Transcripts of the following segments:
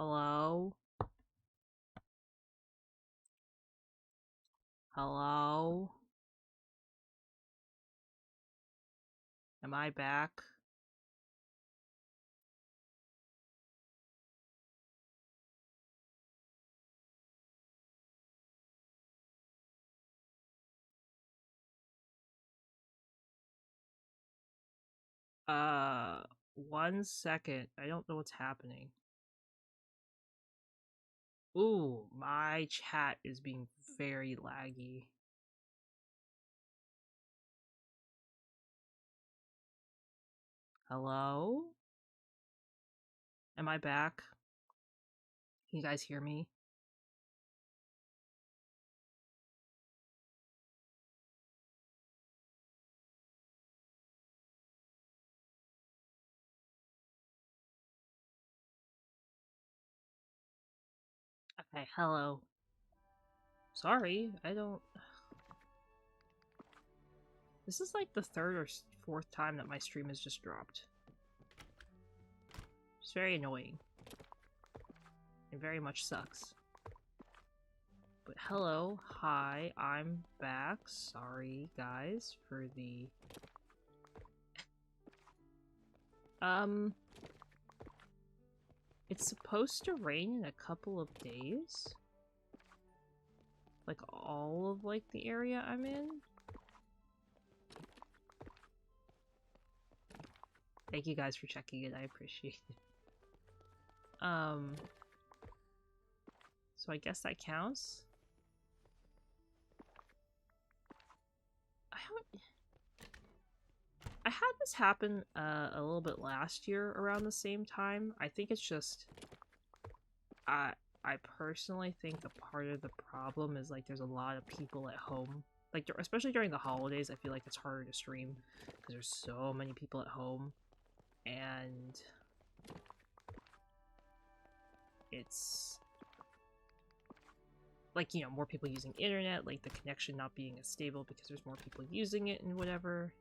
Hello? Hello? Am I back? Uh, 1 second. I don't know what's happening. Ooh, my chat is being very laggy. Hello? Am I back? Can you guys hear me? Okay, hello. Sorry, I don't... This is like the third or fourth time that my stream has just dropped. It's very annoying. It very much sucks. But hello, hi, I'm back. Sorry, guys, for the... It's supposed to rain in a couple of days? Like, all of, like, the area I'm in? Thank you guys for checking it, I appreciate it. So I guess that counts? I had this happen a little bit last year around the same time. I think it's just I personally think a part of the problem is like there's a lot of people at home. Like especially during the holidays, I feel like it's harder to stream because there's so many people at home and it's like, you know, more people using internet, like the connection not being as stable because there's more people using it and whatever.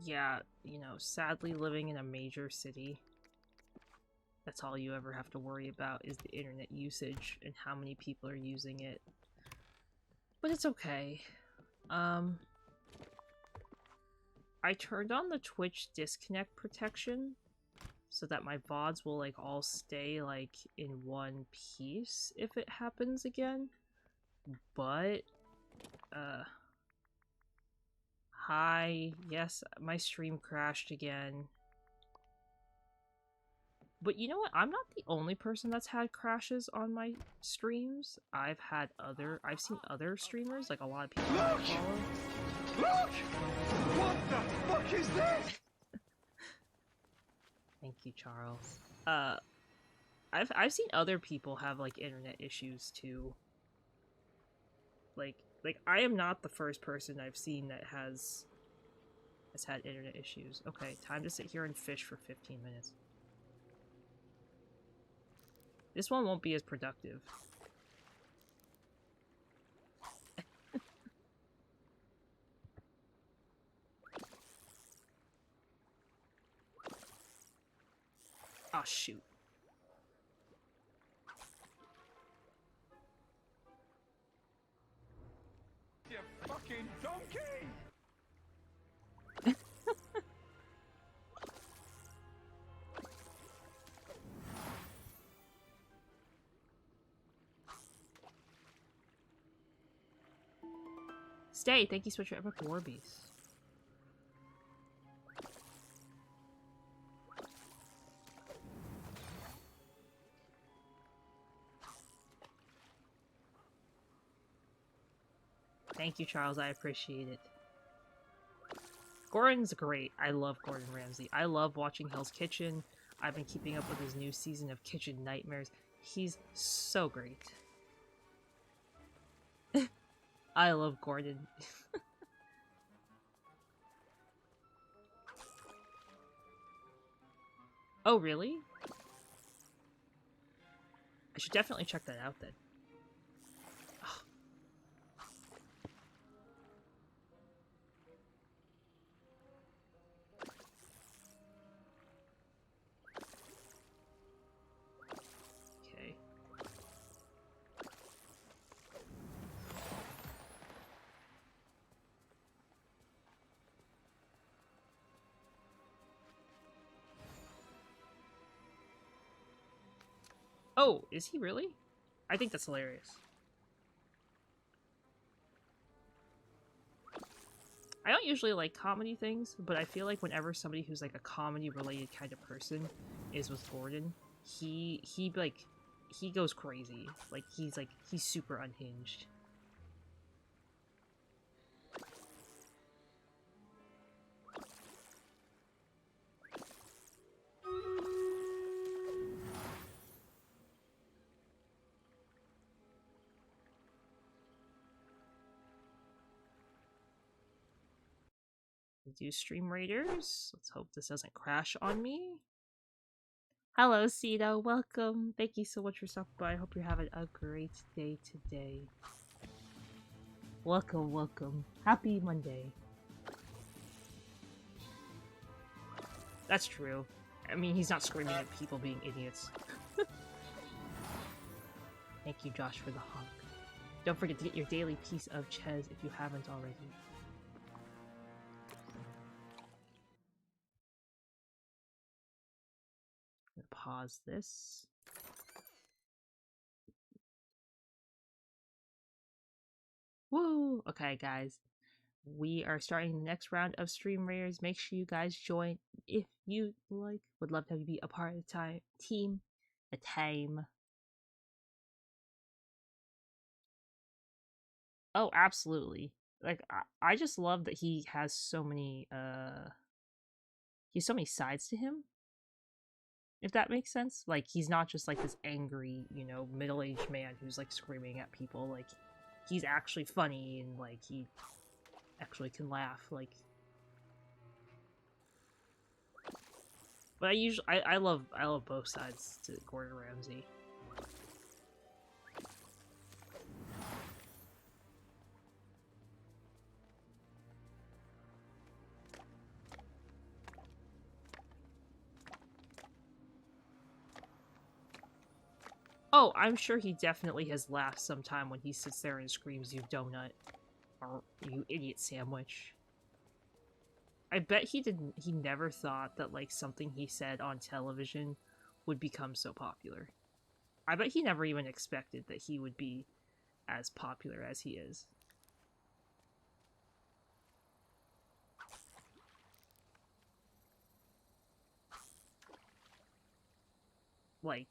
Yeah, you know, sadly living in a major city, that's all you ever have to worry about is the internet usage and how many people are using it. But it's okay. I turned on the Twitch disconnect protection so that my VODs will like all stay like in one piece if it happens again. But hi, yes, my stream crashed again. But you know what? I'm not the only person that's had crashes on my streams. I've seen other streamers, like a lot of people I follow. Look! What the fuck is this? Thank you, Charles. I've seen other people have like internet issues too. Like I am not the first person I've seen that has had internet issues. Okay, time to sit here and fish for 15 minutes. This one won't be as productive. Oh shoot. You fucking donkey! Stay, thank you so much for Epic Warbies. Thank you, Charles. I appreciate it. Gordon's great. I love Gordon Ramsay. I love watching Hell's Kitchen. I've been keeping up with his new season of Kitchen Nightmares. He's so great. I love Gordon. Oh, really? I should definitely check that out then. Okay. Oh, is he really? I think that's hilarious. I don't usually like comedy things, but I feel like whenever somebody who's like a comedy related kind of person is with Gordon, he goes crazy. Like he's super unhinged. Do stream raiders. Let's hope this doesn't crash on me. Hello, Cito. Welcome. Thank you so much for stopping by. I hope you're having a great day today. Welcome, welcome. Happy Monday. That's true. I mean, he's not screaming at people being idiots. Thank you, Josh, for the hug. Don't forget to get your daily piece of Ches if you haven't already. I'm gonna pause this. Woo! Okay, guys. We are starting the next round of Stream Raiders. Make sure you guys join if you like. Would love to have you be a part of the team. The team. Oh, absolutely. Like I just love that he has so many he has so many sides to him. If that makes sense. Like he's not just like this angry, you know, middle-aged man who's like screaming at people. Like he's actually funny and like he actually can laugh. Like but I love both sides to Gordon Ramsay. Oh, I'm sure he definitely has laughed sometime when he sits there and screams, "You donut," or "You idiot sandwich." I bet he never thought that like something he said on television would become so popular. I bet he never even expected that he would be as popular as he is. Like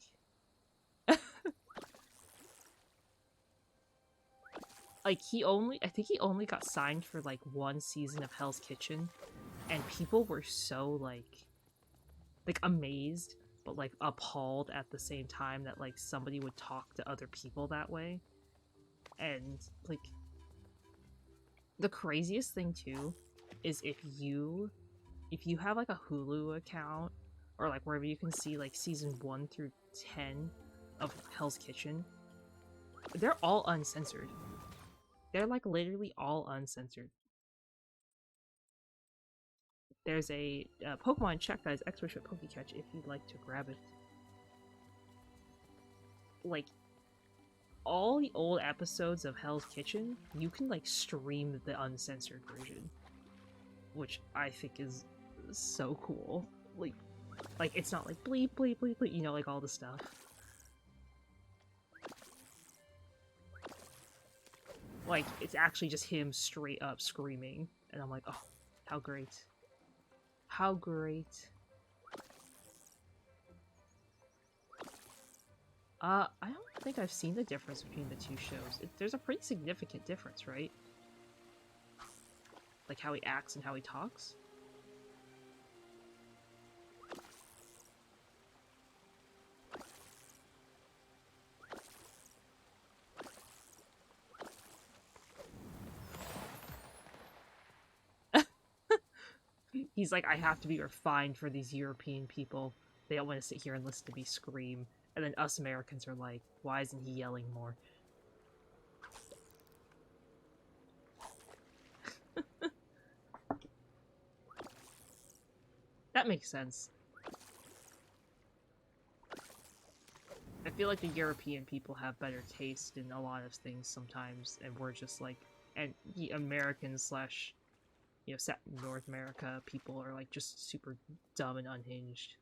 like I think he only got signed for like one season of Hell's Kitchen and people were so like amazed but like appalled at the same time that like somebody would talk to other people that way. And like the craziest thing too is if you have like a Hulu account or like wherever you can see like season 1 through 10 of Hell's Kitchen, they're all uncensored. They're like literally all uncensored. There's a Pokemon check that is Expert Pokecatch if you'd like to grab it. Like all the old episodes of Hell's Kitchen, you can like stream the uncensored version, which I think is so cool. Like it's not like bleep bleep bleep bleep, you know, like all the stuff. Like it's actually just him straight up screaming, and I'm like, oh, how great, how great. I don't think I've seen the difference between the two shows. There's a pretty significant difference, right? Like how he acts and how he talks. He's like, I have to be refined for these European people. They don't want to sit here and listen to me scream. And then us Americans are like, why isn't he yelling more? That makes sense. I feel like the European people have better taste in a lot of things sometimes, and we're just like, and the Americans slash, you know, set in North America people are like just super dumb and unhinged.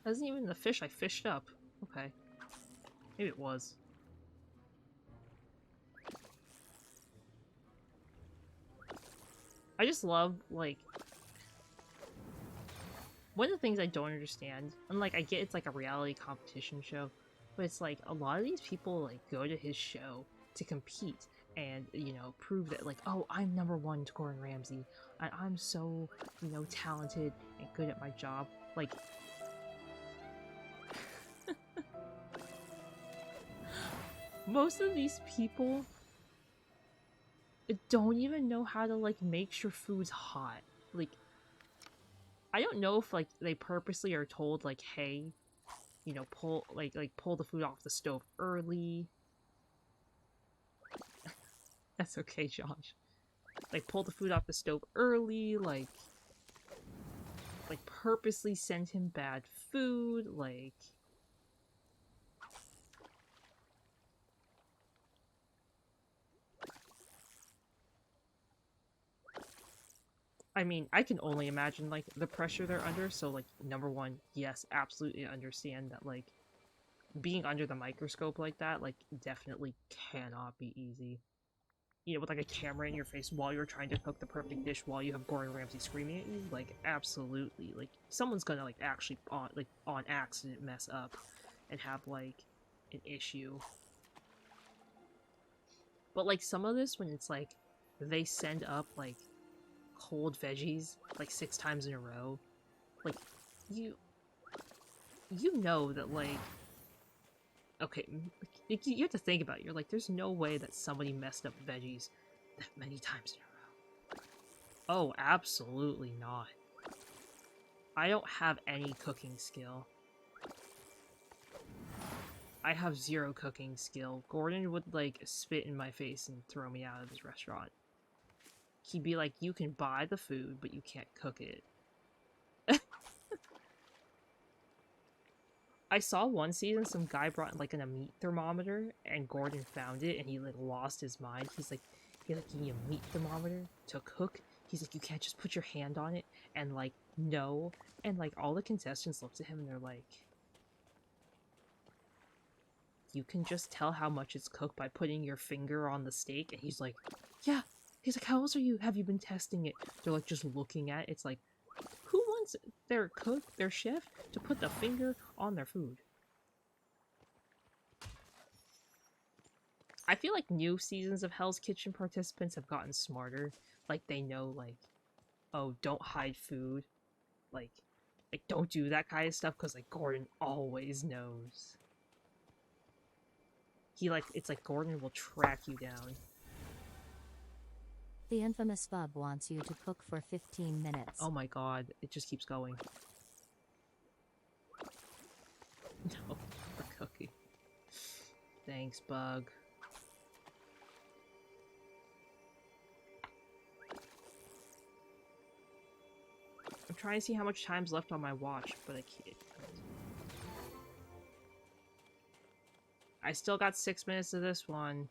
That isn't even the fish I fished up. Okay. Maybe it was. I just love, like... One of the things I don't understand, and like, I get it's like a reality competition show, but it's like, a lot of these people, like, go to his show to compete and, you know, prove that, like, oh, I'm #1 to Gordon Ramsay, and I'm so, you know, talented and good at my job. Like... Most of these people don't even know how to, like, make sure food's hot. Like, I don't know if, like, they purposely are told, like, hey, you know, pull the food off the stove early. That's okay, Josh. Like, pull the food off the stove early, like, purposely send him bad food, like... I mean, I can only imagine, like, the pressure they're under, so, like, #1, yes, absolutely understand that, like, being under the microscope like that, like, definitely cannot be easy. You know, with, like, a camera in your face while you're trying to cook the perfect dish while you have Gordon Ramsay screaming at you, like, absolutely. Like, someone's gonna, like, actually, on accident mess up and have, like, an issue. But, like, some of this, when it's, like, they send up, like, cold veggies, like, 6 times in a row, like, you know that, like, okay, like, you have to think about it. You're like, there's no way that somebody messed up veggies that many times in a row. Oh, absolutely not. I don't have any cooking skill. I have 0 cooking skill. Gordon would, like, spit in my face and throw me out of his restaurant. He'd be like, you can buy the food, but you can't cook it. I saw one season some guy brought, like, a meat thermometer, and Gordon found it, and he, like, lost his mind. He's like, you need a meat thermometer to cook? He's like, you can't just put your hand on it, and, like, no. And, like, all the contestants looked at him, and they're like, you can just tell how much it's cooked by putting your finger on the steak? And he's like, yeah. He's like, how else are you? Have you been testing it? They're, like, just looking at it. It's like, who wants their cook, their chef, to put the finger on their food? I feel like new seasons of Hell's Kitchen participants have gotten smarter. Like, they know, like, oh, don't hide food. Like don't do that kind of stuff, because, like, Gordon always knows. He, like, it's like Gordon will track you down. The infamous Bub wants you to cook for 15 minutes. Oh my god, it just keeps going. No, the cookie. Thanks, Bug. I'm trying to see how much time's left on my watch, but I can't. I still got 6 minutes of this one.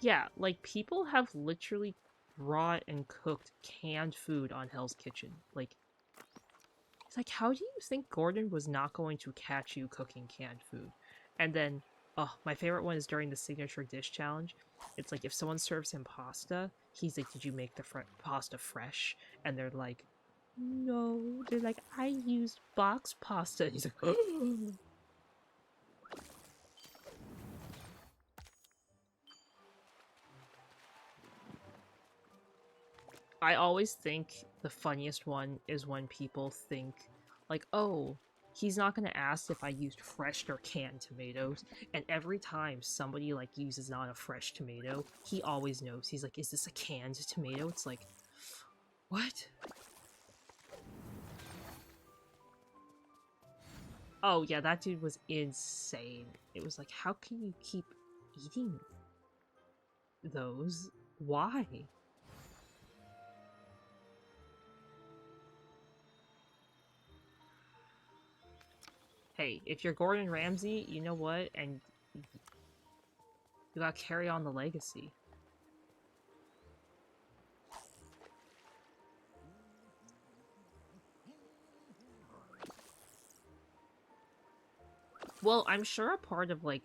Yeah, like, people have literally brought and cooked canned food on Hell's Kitchen. Like, it's like, how do you think Gordon was not going to catch you cooking canned food? And then, oh, my favorite one is during the signature dish challenge. It's like, if someone serves him pasta, he's like, did you make the pasta fresh? And they're like, no. They're like, I used box pasta. And he's like, oh. I always think the funniest one is when people think, like, oh, he's not gonna ask if I used fresh or canned tomatoes, and every time somebody, like, uses not a fresh tomato, he always knows. He's like, is this a canned tomato? It's like, what? Oh, yeah, that dude was insane. It was like, how can you keep eating those? Why? Hey, if you're Gordon Ramsay, you know what? And you gotta carry on the legacy. Well, I'm sure a part of, like,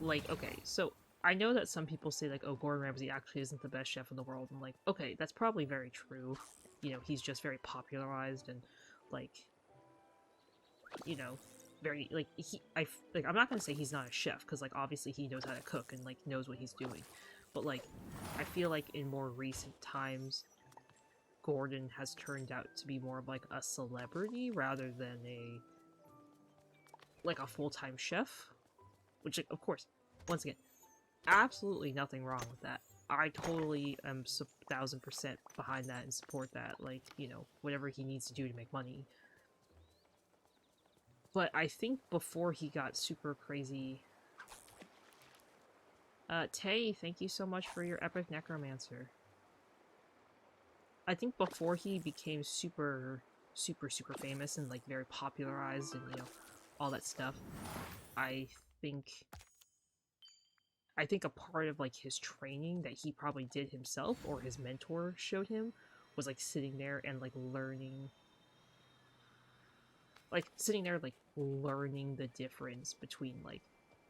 okay, so I know that some people say, like, oh, Gordon Ramsay actually isn't the best chef in the world. I'm like, okay, that's probably very true. You know, he's just very popularized and, like, you know, very, like, I'm not gonna say he's not a chef, because, like, obviously he knows how to cook and, like, knows what he's doing. But, like, I feel like in more recent times, Gordon has turned out to be more of, like, a celebrity rather than a full-time chef. Which, of course, once again, absolutely nothing wrong with that. I totally am 1000% behind that and support that. Like, you know, whatever he needs to do to make money. But I think before he got super crazy... Tay, thank you so much for your epic necromancer. I think before he became super famous and, like, very popularized and, you know, all that stuff, I think a part of, like, his training that he probably did himself or his mentor showed him was, like, sitting there, like, learning the difference between, like,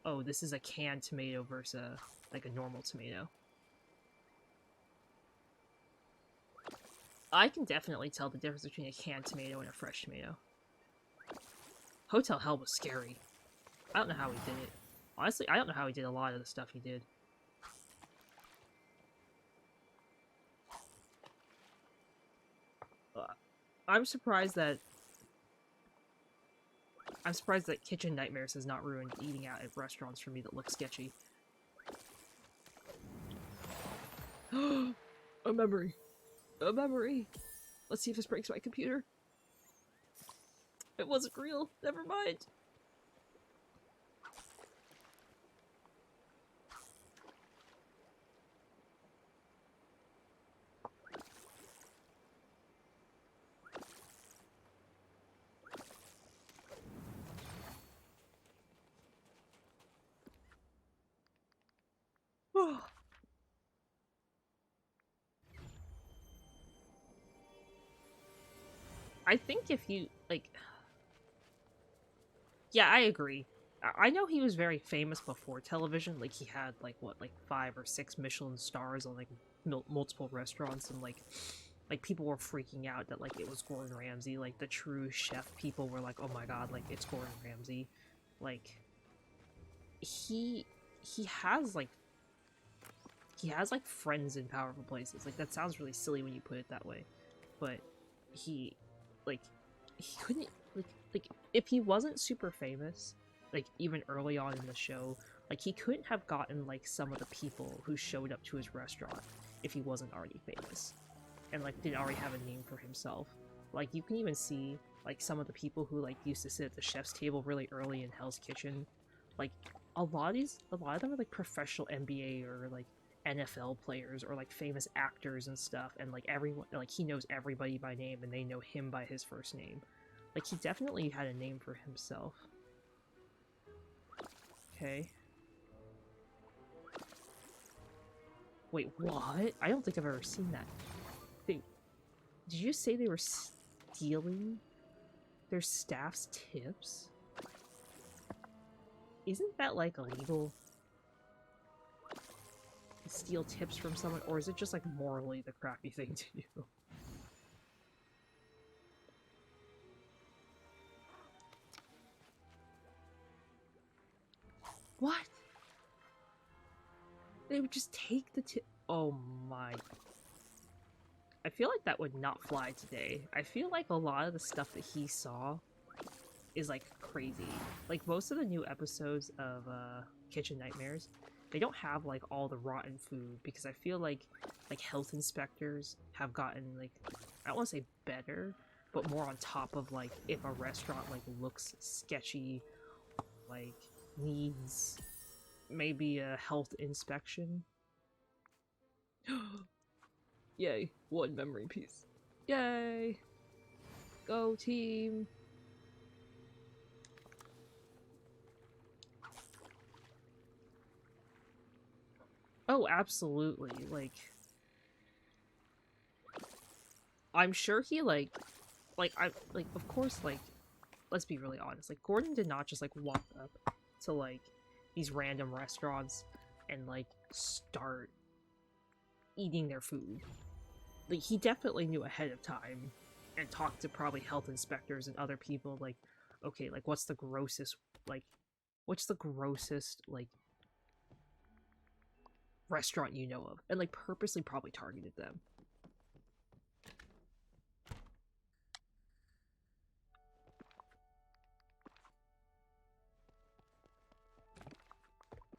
oh, this is a canned tomato versus a normal tomato. I can definitely tell the difference between a canned tomato and a fresh tomato. Hotel Hell was scary. I don't know how he did it. Honestly, I don't know how he did a lot of the stuff he did. I'm surprised that Kitchen Nightmares has not ruined eating out at restaurants for me that look sketchy. A memory. A memory. Let's see if this breaks my computer. It wasn't real. Never mind. I think if you, like... Yeah, I agree. I know he was very famous before television. Like, he had, like, what, like 5 or 6 Michelin stars on, like, multiple restaurants, and, like, people were freaking out that, like, it was Gordon Ramsay. Like, the true chef people were like, oh my god, like, it's Gordon Ramsay. Like, he has, like, friends in powerful places. Like, that sounds really silly when you put it that way. But he couldn't, like, if he wasn't super famous, like, even early on in the show, like, he couldn't have gotten, like, some of the people who showed up to his restaurant if he wasn't already famous. And, like, didn't already have a name for himself. Like, you can even see, like, some of the people who, like, used to sit at the chef's table really early in Hell's Kitchen. Like, a lot of them are, like, professional NBA or, like, NFL players or, like, famous actors and stuff, and, like, everyone, like, he knows everybody by name and they know him by his first name. Like, he definitely had a name for himself. Okay. Wait, what? I don't think I've ever seen that. Did you say they were stealing their staff's tips? Isn't that, like, illegal? To steal tips from someone, or is it just, like, morally the crappy thing to do? What? They would just take the tip. Oh my I feel like that would not fly today. I feel like a lot of the stuff that he saw is like crazy. Like most of the new episodes of Kitchen Nightmares, they don't have like all the rotten food because I feel like health inspectors have gotten like, I don't want to say better, but more on top of like if a restaurant like looks sketchy, like needs maybe a health inspection. Yay, one memory piece. Yay! Go team! Oh, absolutely. Like, I'm sure he, of course, like, let's be really honest. Like, Gordon did not just, like, walk up to, like, these random restaurants and, like, start eating their food. Like, he definitely knew ahead of time and talked to probably health inspectors and other people, like, okay, like, what's the grossest, like, restaurant you know of? And, like, purposely probably targeted them.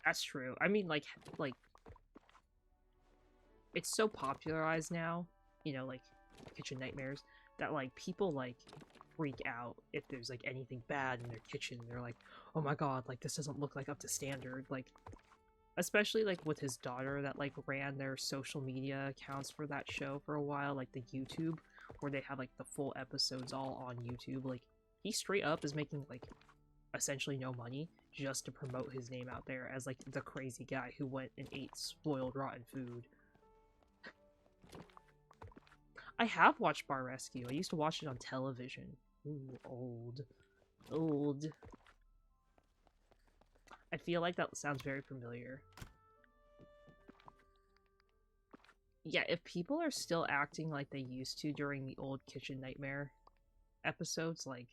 That's true. I mean, like, it's so popularized now, you know, like, Kitchen Nightmares, that, like, people, like, freak out if there's, like, anything bad in their kitchen. They're like, oh my god, like, this doesn't look, like, up to standard. Like, especially, like, with his daughter that, like, ran their social media accounts for that show for a while, like, the YouTube, where they have, like, the full episodes all on YouTube. Like, he straight up is making, like, essentially no money just to promote his name out there as, like, the crazy guy who went and ate spoiled, rotten food. I have watched Bar Rescue. I used to watch it on television. Ooh, old. Old. I feel like that sounds very familiar. Yeah, if people are still acting like they used to during the old Kitchen Nightmare episodes, like,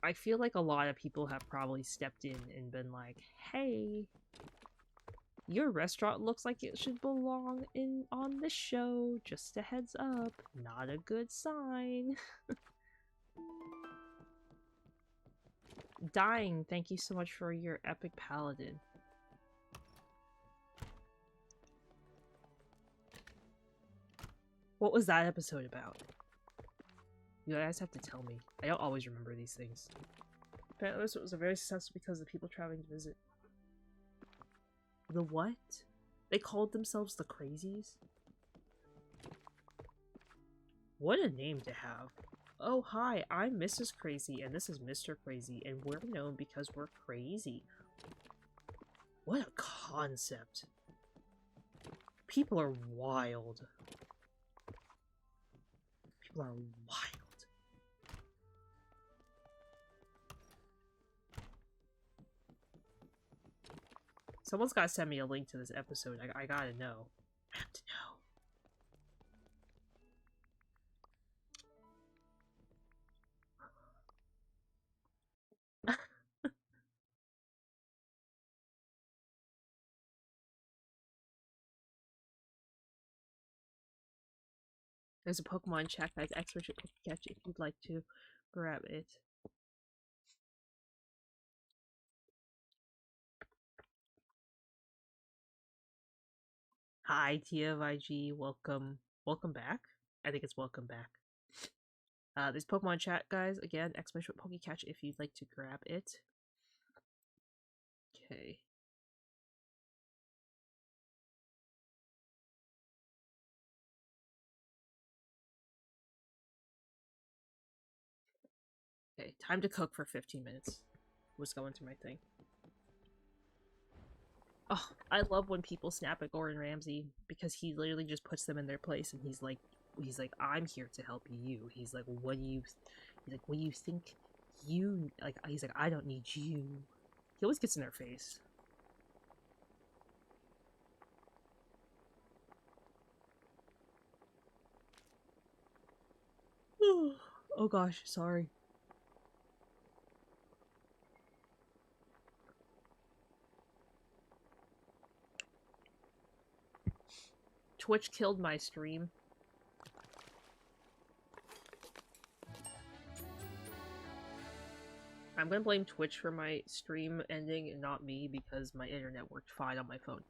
I feel like a lot of people have probably stepped in and been like, hey, your restaurant looks like it should belong in on this show. Just a heads up. Not a good sign. Dying, thank you so much for your epic paladin. What was that episode about? You guys have to tell me. I don't always remember these things. Apparently this was a very successful because of the people traveling to visit. The what? They called themselves the Crazies? What a name to have. Oh, hi, I'm Mrs. Crazy, and this is Mr. Crazy, and we're known because we're crazy. What a concept. People are wild. People are wild. Someone's gotta send me a link to this episode. I gotta know. I have to know. There's a Pokemon chat, guys. Expert catch if you'd like to grab it. Hi, TFIG. Welcome. Welcome back? I think it's welcome back. There's Pokemon chat, guys. Again, exclamation Pokecatch if you'd like to grab it. Okay. Okay, time to cook for 15 minutes. Was going through my thing. Oh, I love when people snap at Gordon Ramsay because he literally just puts them in their place and he's like, I'm here to help you. He's like, what do you think you like? He's like, I don't need you. He always gets in their face. Oh gosh, sorry. Twitch killed my stream. I'm gonna blame Twitch for my stream ending and not me because my internet worked fine on my phone.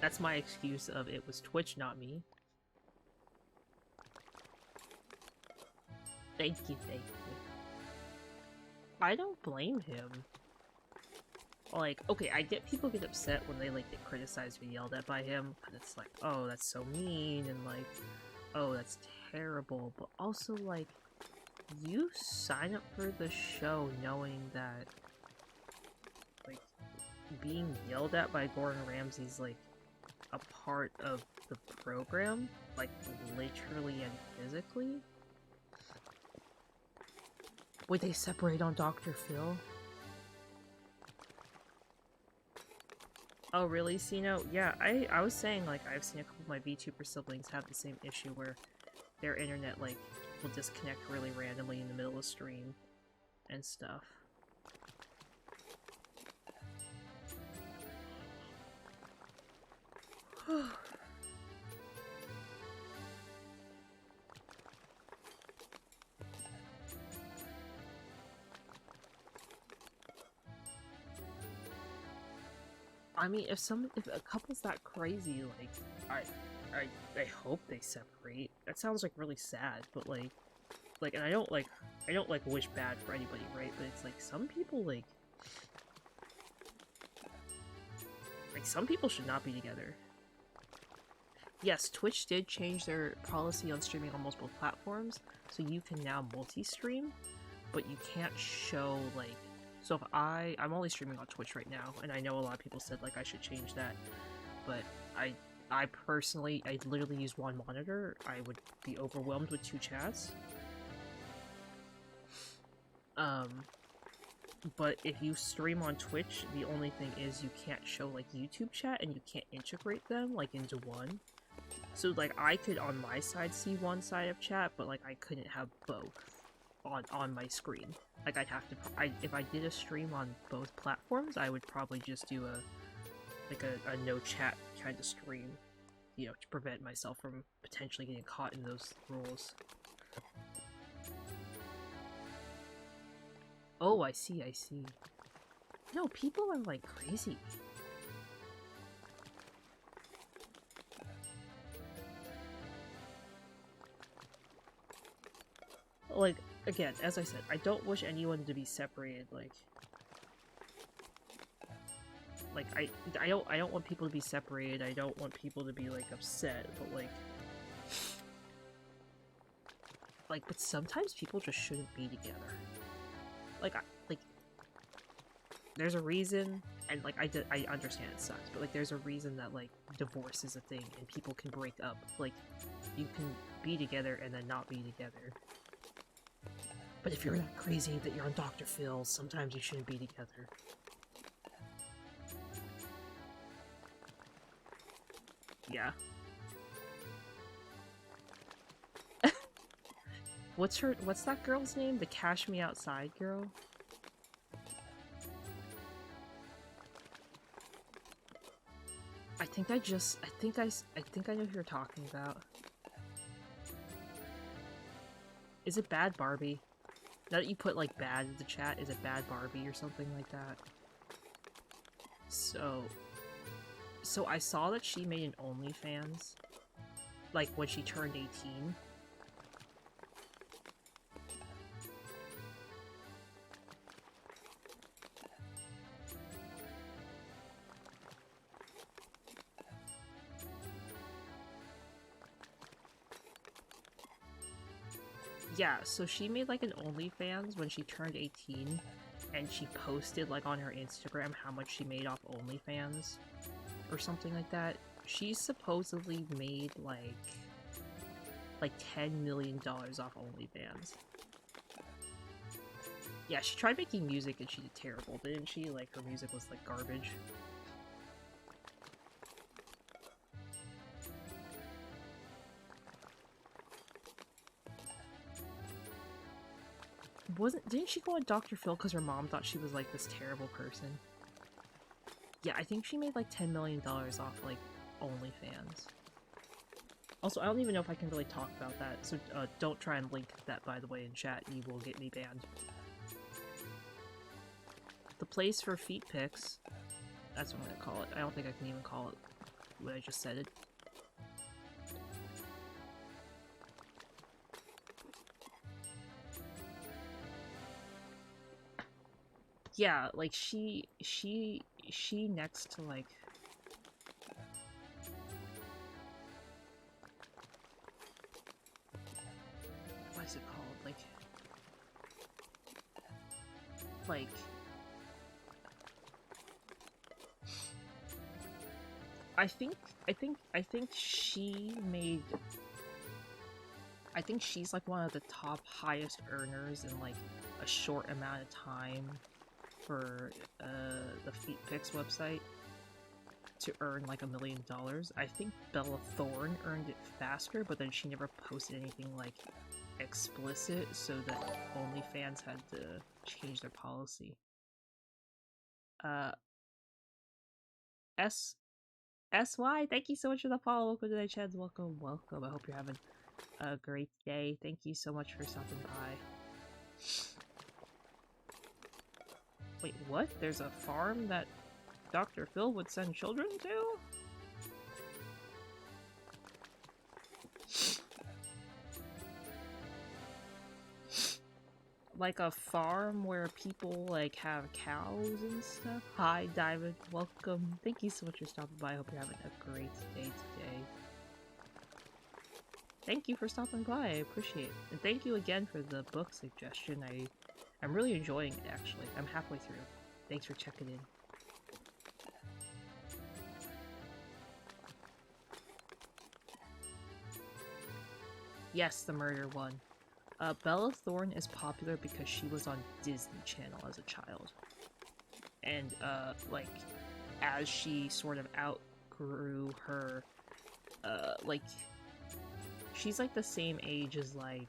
That's my excuse of it was Twitch, not me. Thank you, thank you. I don't blame him. Like, okay, I get people get upset when they, like, get criticized or yelled at by him, and it's like, oh, that's so mean, and like, oh, that's terrible, but also, like, you sign up for the show knowing that, like, being yelled at by Gordon Ramsay's, like, a part of the program, like, literally and physically? Would they separate on Dr. Phil? Oh, really, Sino? Yeah, I was saying, like, I've seen a couple of my VTuber siblings have the same issue where their internet, like, will disconnect really randomly in the middle of stream and stuff. I mean, if a couple's that crazy, like, I hope they separate. That sounds like really sad, but like, and I don't wish bad for anybody, right? But it's like some people like some people should not be together. Yes, Twitch did change their policy on streaming on multiple platforms, so you can now multi-stream, but you can't show like. So if I'm only streaming on Twitch right now, and I know a lot of people said like I should change that, but I personally, I literally use one monitor. I would be overwhelmed with two chats. But if you stream on Twitch, the only thing is you can't show like YouTube chat and you can't integrate them like into one. So like I could on my side see one side of chat, but like I couldn't have both on my screen. Like I'd have to, if I did a stream on both platforms, I would probably just do a no chat kind of stream, you know, to prevent myself from potentially getting caught in those rules. Oh, I see, I see. No, people are like crazy. Like, again, as I said, I don't wish anyone to be separated, like I don't want people to be separated, I don't want people to be, like, upset, but, but sometimes people just shouldn't be together. Like, there's a reason, and, like, I understand it sucks, but, like, there's a reason that, like, divorce is a thing, and people can break up. Like, you can be together and then not be together. But if you're that crazy that you're on Dr. Phil, sometimes you shouldn't be together. Yeah. What's that girl's name? The Cash Me Outside girl? I think I know who you're talking about. Is it Bad Barbie? Now that you put, like, bad in the chat, is it Bad Barbie or something like that? So I saw that she made an OnlyFans, like, when she turned 18. Yeah, so she made, like, an OnlyFans when she turned 18, and she posted, like, on her Instagram how much she made off OnlyFans, or something like that. She supposedly made, like $10 million off OnlyFans. Yeah, she tried making music and she did terrible, didn't she? Like, her music was, like, garbage. Didn't she go on Dr. Phil because her mom thought she was, like, this terrible person? Yeah, I think she made like $10 million off like OnlyFans. Also, I don't even know if I can really talk about that, so don't try and link that, by the way, in chat. You will get me banned. The place for feet pics. That's what I'm gonna call it. I don't think I can even call it what I just said it. Yeah, like she next to like what is it called? Like I think she made I think she's like one of the top highest earners in like a short amount of time for the FeetPix website to earn like $1 million. I think Bella Thorne earned it faster, but then she never posted anything like explicit, so that OnlyFans had to change their policy. SY, thank you so much for the follow. Welcome to the Chads. Welcome, welcome. I hope you're having a great day. Thank you so much for stopping by. Wait, what? There's a farm that Dr. Phil would send children to? Like a farm where people like have cows and stuff? Hi, Diamond. Welcome. Thank you so much for stopping by. I hope you're having a great day today. Thank you for stopping by. I appreciate it. And thank you again for the book suggestion. I'm really enjoying it, actually. I'm halfway through. Thanks for checking in. Yes, the murder one. Bella Thorne is popular because she was on Disney Channel as a child. And, like, as she sort of outgrew her, like, she's, like, the same age as, like,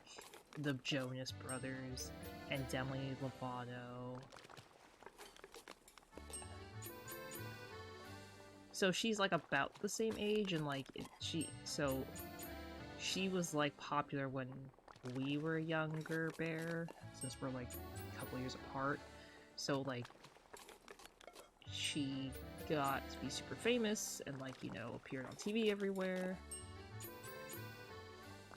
the Jonas Brothers and Demi Lovato. So she's, like, about the same age, and, like, she was, like, popular when we were younger, Bear, since we're like a couple years apart. So like she got to be super famous and like, you know, appeared on TV everywhere.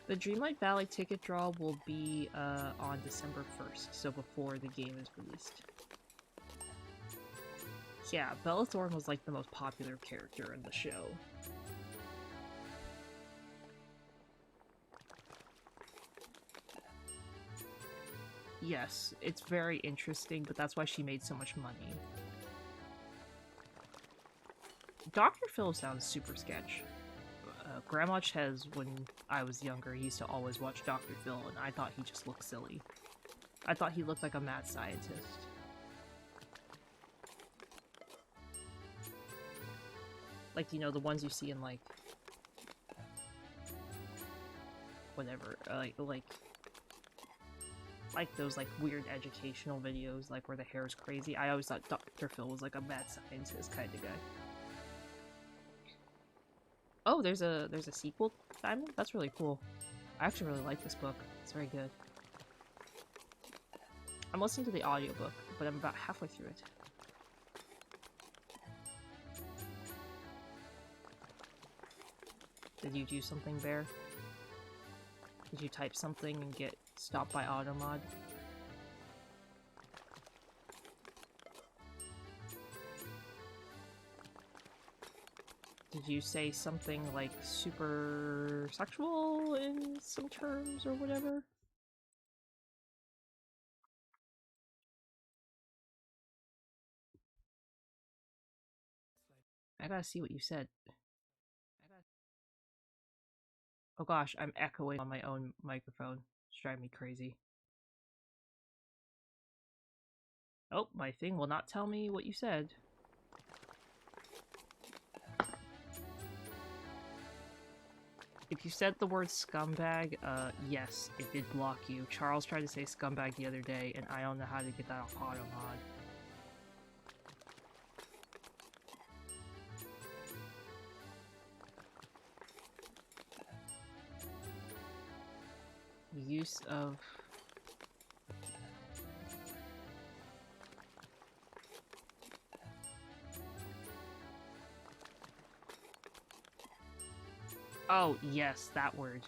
The Dreamlight Valley ticket draw will be on December 1st, so before the game is released. Yeah, Bella Thorne was like the most popular character in the show. Yes, it's very interesting, but that's why she made so much money. Dr. Phil sounds super sketch. Grandma Ches, when I was younger, used to always watch Dr. Phil, and I thought he just looked silly. I thought he looked like a mad scientist. Like, you know, the ones you see in, like... whatever, like those like weird educational videos, like where the hair is crazy. I always thought Dr. Phil was like a mad scientist kind of guy. Oh, there's a sequel, Diamond? That's really cool. I actually really like this book. It's very good. I'm listening to the audiobook, but I'm about halfway through it. Did you do something, Bear? Did you type something and get stopped by Automod? Did you say something like super sexual in some terms or whatever? I gotta see what you said. Oh gosh, I'm echoing on my own microphone. It's driving me crazy. Oh, my thing will not tell me what you said. If you said the word scumbag, yes, it did block you. Charles tried to say scumbag the other day, and I don't know how to get that off auto mod. use of... Oh, yes, that word.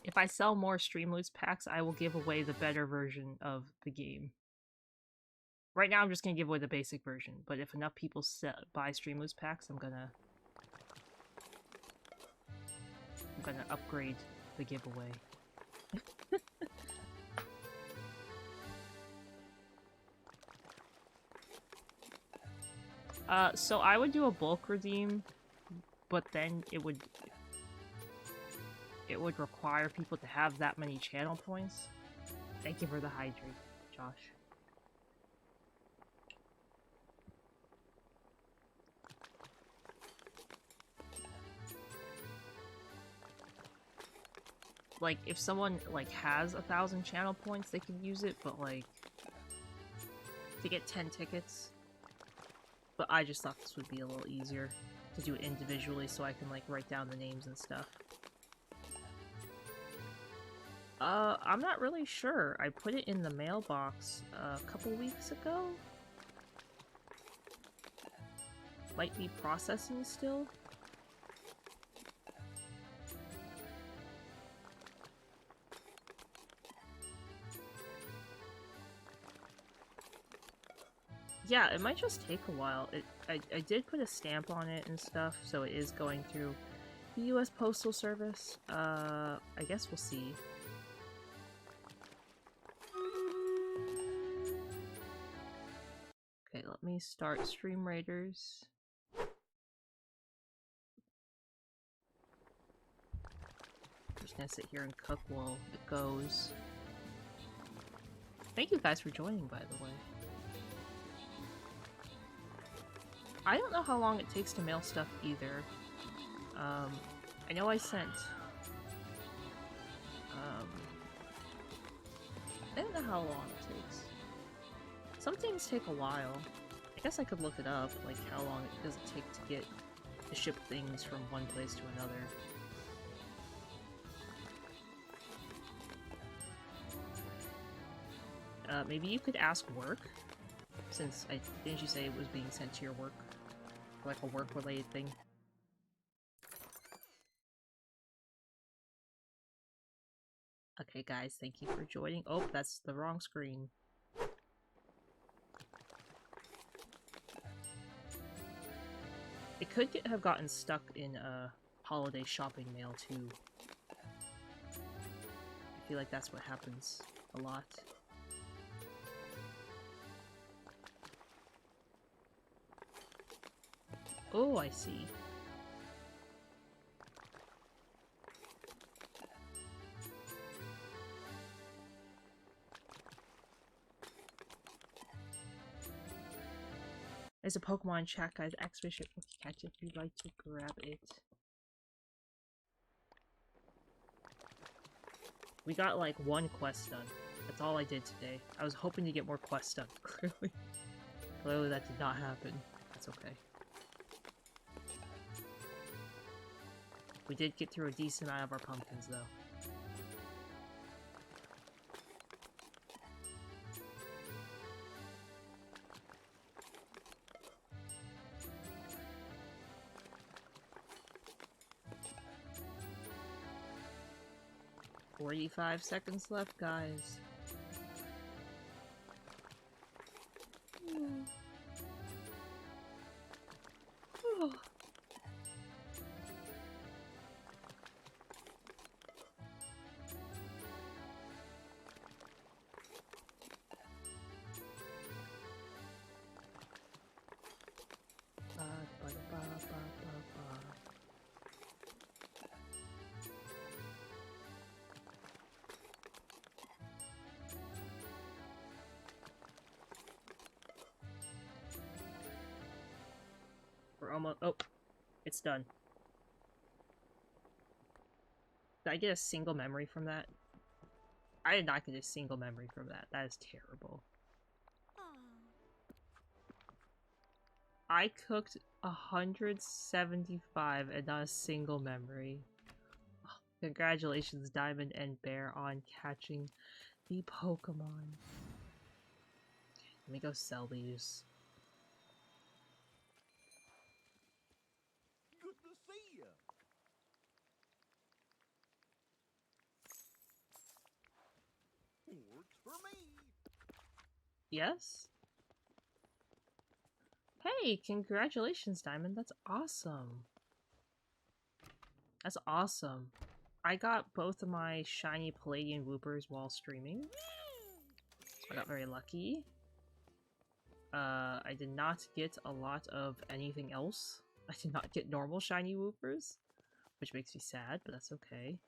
If I sell more Streamloots packs, I will give away the better version of the game. Right now, I'm just gonna give away the basic version, but if enough people buy Streamloots packs, I'm gonna upgrade the giveaway. So I would do a bulk redeem, but then it would require people to have that many channel points. Thank you for the hydrate, Josh. Like, if someone, like, has 1,000 channel points, they can use it, but, like, to get 10 tickets. But I just thought this would be a little easier to do it individually so I can, like, write down the names and stuff. I'm not really sure. I put it in the mailbox a couple weeks ago. Might be processing still. Yeah, it might just take a while. I did put a stamp on it and stuff, so it is going through the US Postal Service. I guess we'll see. Okay, let me start Stream Raiders. I'm just gonna sit here and cook while it goes. Thank you guys for joining, by the way. I don't know how long it takes to mail stuff either. I know I sent... I don't know how long it takes. Some things take a while. I guess I could look it up, like how long it does it take to ship things from one place to another. Maybe you could ask work, since didn't you say it was being sent to your work? Like a work-related thing? Okay guys, thank you for joining. Oh, that's the wrong screen. It could have gotten stuck in holiday shopping mail too. I feel like that's what happens a lot. Oh, I see. There's a Pokemon chat, guys. X-Bishop catch if you'd like to grab it. We got like one quest done. That's all I did today. I was hoping to get more quests done, clearly. Clearly that did not happen. That's okay. We did get through a decent amount of our pumpkins, though. "45 seconds left, guys." We're almost... Oh, it's done. Did I get a single memory from that? I did not get a single memory from that. That is terrible. I cooked 175 and not a single memory. Oh, congratulations, Diamond and Bear, on catching the Pokemon. Let me go sell these. Good to see you. Works for me. Yes? Hey, congratulations, Diamond. That's awesome. That's awesome. I got both of my shiny Palladian Woopers while streaming. So I got very lucky. I did not get a lot of anything else. I did not get normal shiny Woopers, which makes me sad, but that's okay.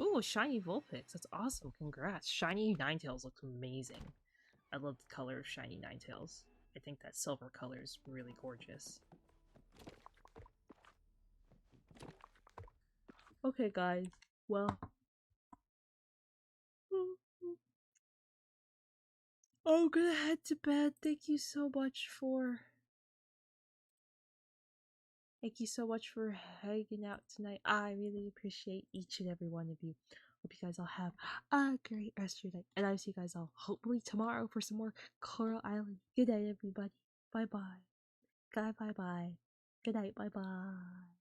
Ooh, shiny Vulpix. That's awesome. Congrats. Shiny Ninetales looks amazing. I love the color of shiny Ninetales. I think that silver color is really gorgeous. Okay, guys. Well, I'm gonna head to bed. Thank you so much for hanging out tonight. I really appreciate each and every one of you. Hope you guys all have a great rest of your night. And I'll see you guys all hopefully tomorrow for some more Coral Island. Good night, everybody. Bye bye. Bye bye. Good night. Bye bye.